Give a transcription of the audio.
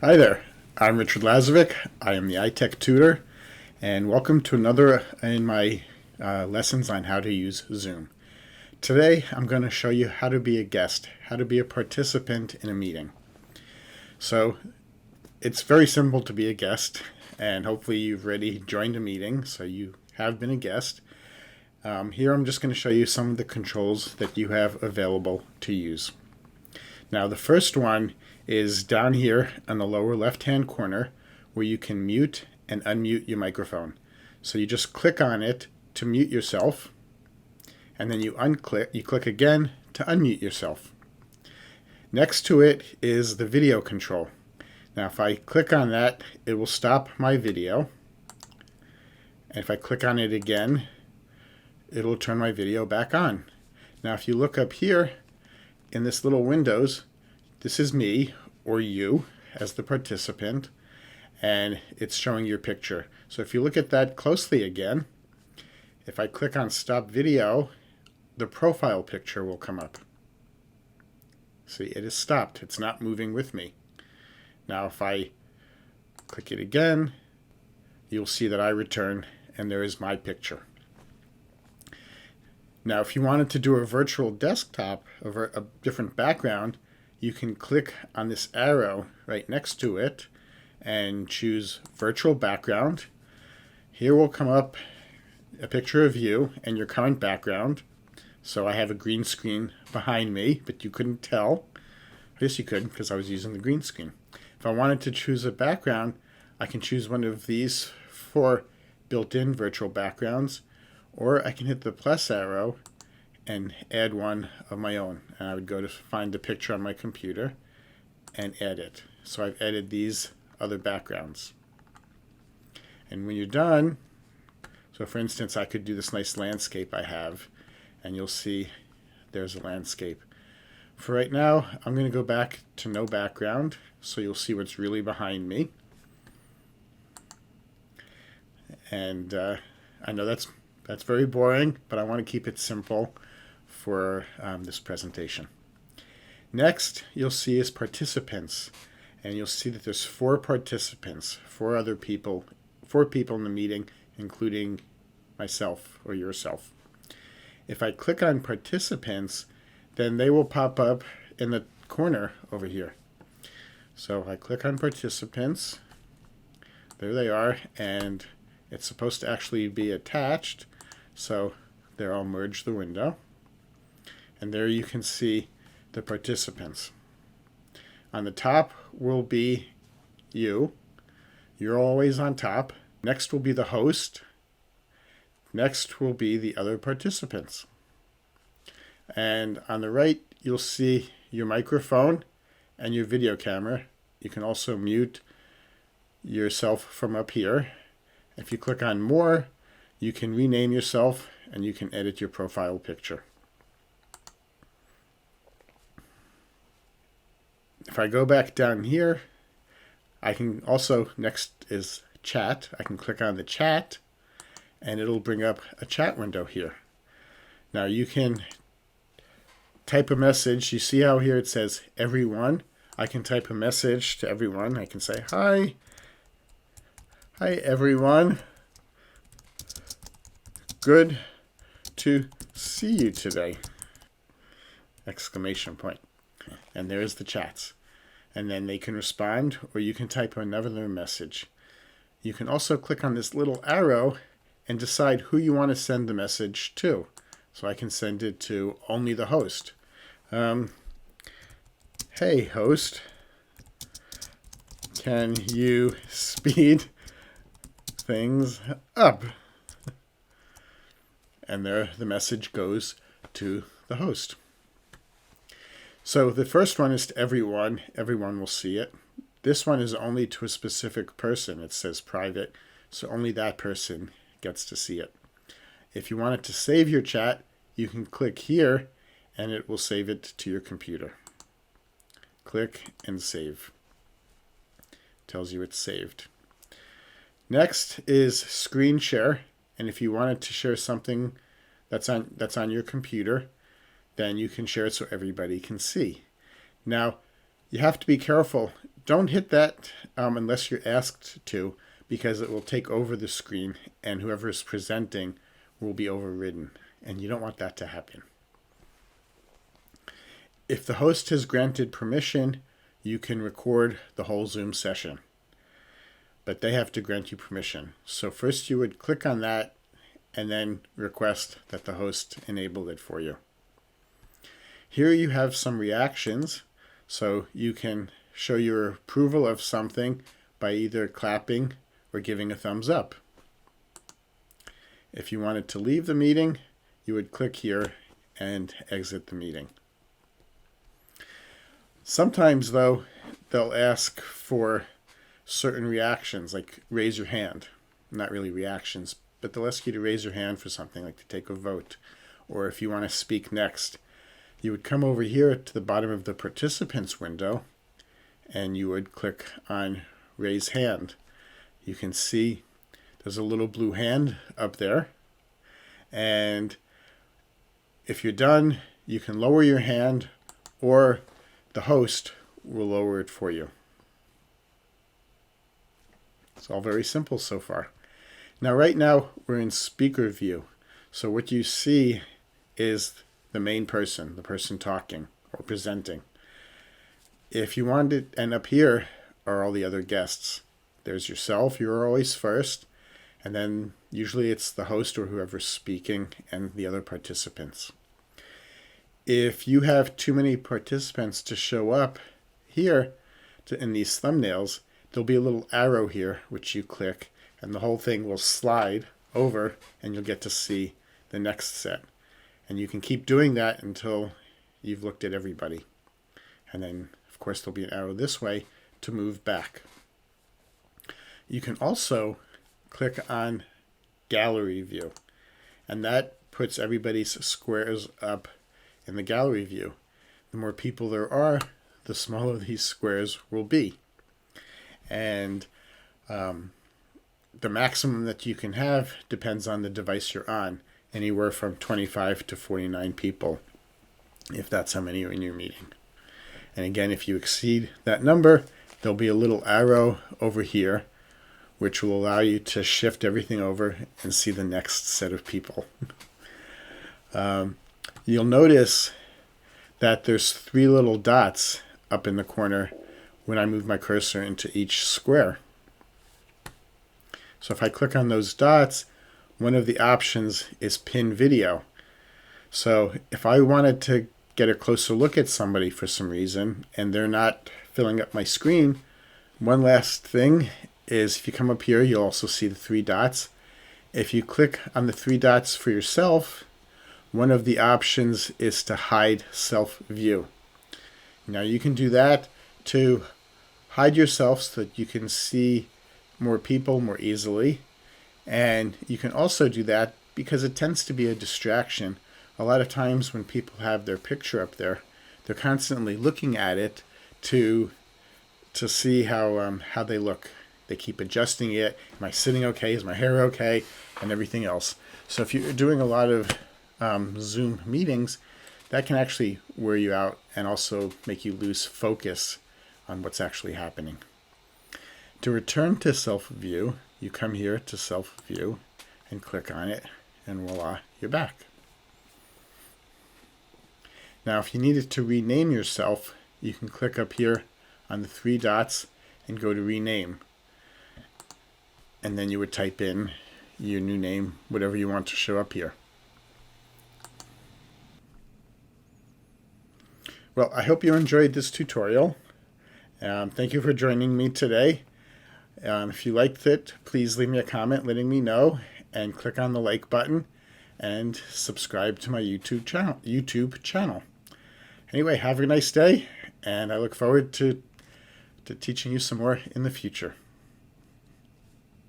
Hi there, I'm Richard Lazovic. I am the iTech tutor, and welcome to another in my lessons on how to use Zoom. Today I'm going to show you how to be a guest, how to be a participant in a meeting. So it's very simple to be a guest, and hopefully you've already joined a meeting, so you have been a guest. Here I'm just going to show you some of the controls that you have available to use. Now the first one is down here on the lower left hand corner where you can mute and unmute your microphone. So you just click on it to mute yourself, and then you click again to unmute yourself. Next to it is the video control. Now if I click on that, it will stop my video, and if I click on it again, it'll turn my video back on. Now if you look up here in this little windows, this is me or you as the participant, and it's showing your picture. So if you look at that closely again, if I click on stop video, the profile picture will come up. See, it is stopped. It's not moving with me. Now if I click it again, you'll see that I return and there is my picture. Now if you wanted to do a virtual desktop over a different background, you can click on this arrow right next to it and choose virtual background. Here will come up a picture of you and your current background. So I have a green screen behind me, but you couldn't tell. Yes, you could, because I was using the green screen. If I wanted to choose a background, I can choose one of these 4 built-in virtual backgrounds, or I can hit the plus arrow and add one of my own. And I would go to find the picture on my computer and add it. So I've added these other backgrounds. And when you're done, so for instance, I could do this nice landscape I have, and you'll see there's a landscape. For right now, I'm going to go back to no background, so you'll see what's really behind me. And I know that's very boring, but I want to keep it simple for this presentation. Next, you'll see is participants, and you'll see that there's 4 participants, 4 other people, 4 people in the meeting, including myself or yourself. If I click on participants, then they will pop up in the corner over here. So if I click on participants, there they are, and it's supposed to actually be attached, so there I'll merge the window. And there you can see the participants. On the top will be you. You're always on top. Next will be the host. Next will be the other participants. And on the right, you'll see your microphone and your video camera. You can also mute yourself from up here. If you click on more, you can rename yourself and you can edit your profile picture. If I go back down here, I can also, next is chat. I can click on the chat and it'll bring up a chat window here. Now you can type a message. You see how here it says everyone? I can type a message to everyone. I can say, hi everyone. Good to see you today! Exclamation point. And there's the chats. And then they can respond, or you can type another message. You can also click on this little arrow and decide who you want to send the message to. So I can send it to only the host. Hey host, can you speed things up? And there the message goes to the host. So the first one is to everyone. Everyone will see it. This one is only to a specific person. It says private, so only that person gets to see it. If you wanted to save your chat, you can click here and it will save it to your computer. Click and save. Tells you it's saved. Next is screen share, and if you wanted to share something that's on your computer, then you can share it so everybody can see. Now, you have to be careful. Don't hit that unless you're asked to, because it will take over the screen and whoever is presenting will be overridden, and you don't want that to happen. If the host has granted permission, you can record the whole Zoom session, but they have to grant you permission. So first you would click on that and then request that the host enable it for you. Here you have some reactions, so you can show your approval of something by either clapping or giving a thumbs up. If you wanted to leave the meeting, you would click here and exit the meeting. Sometimes, though, they'll ask for certain reactions, like raise your hand. Not really reactions, but they'll ask you to raise your hand for something, like to take a vote, or if you want to speak next. You would come over here to the bottom of the participants window, and you would click on raise hand. You can see there's a little blue hand up there, and if you're done, you can lower your hand, or the host will lower it for you. It's all very simple so far. Now, right now, we're in speaker view. So what you see is the main person, the person talking or presenting. If you want it, and up here are all the other guests. There's yourself, you're always first, and then usually it's the host or whoever's speaking and the other participants. If you have too many participants to show up here in these thumbnails, there'll be a little arrow here which you click, and the whole thing will slide over and you'll get to see the next set. And you can keep doing that until you've looked at everybody. And then, of course, there'll be an arrow this way to move back. You can also click on gallery view, and that puts everybody's squares up in the gallery view. The more people there are, the smaller these squares will be. And the maximum that you can have depends on the device you're on, anywhere from 25 to 49 people, if that's how many are in your meeting. And again, if you exceed that number, there'll be a little arrow over here, which will allow you to shift everything over and see the next set of people. You'll notice that there's 3 little dots up in the corner when I move my cursor into each square. So if I click on those dots, one of the options is pin video. So if I wanted to get a closer look at somebody for some reason and they're not filling up my screen, one last thing is if you come up here, you'll also see the 3 dots. If you click on the 3 dots for yourself, one of the options is to hide self-view. Now you can do that to hide yourself so that you can see more people more easily. And you can also do that because it tends to be a distraction. A lot of times when people have their picture up there, they're constantly looking at it to see how they look. They keep adjusting it. Am I sitting okay? Is my hair okay? And everything else. So if you're doing a lot of Zoom meetings, that can actually wear you out and also make you lose focus on what's actually happening. To return to self-view, you come here to self-view and click on it, and voila, you're back. Now, if you needed to rename yourself, you can click up here on the 3 dots and go to rename. And then you would type in your new name, whatever you want to show up here. Well, I hope you enjoyed this tutorial. Thank you for joining me today. If you liked it, please leave me a comment letting me know, and click on the like button and subscribe to my YouTube channel. Anyway, have a nice day, and I look forward to teaching you some more in the future.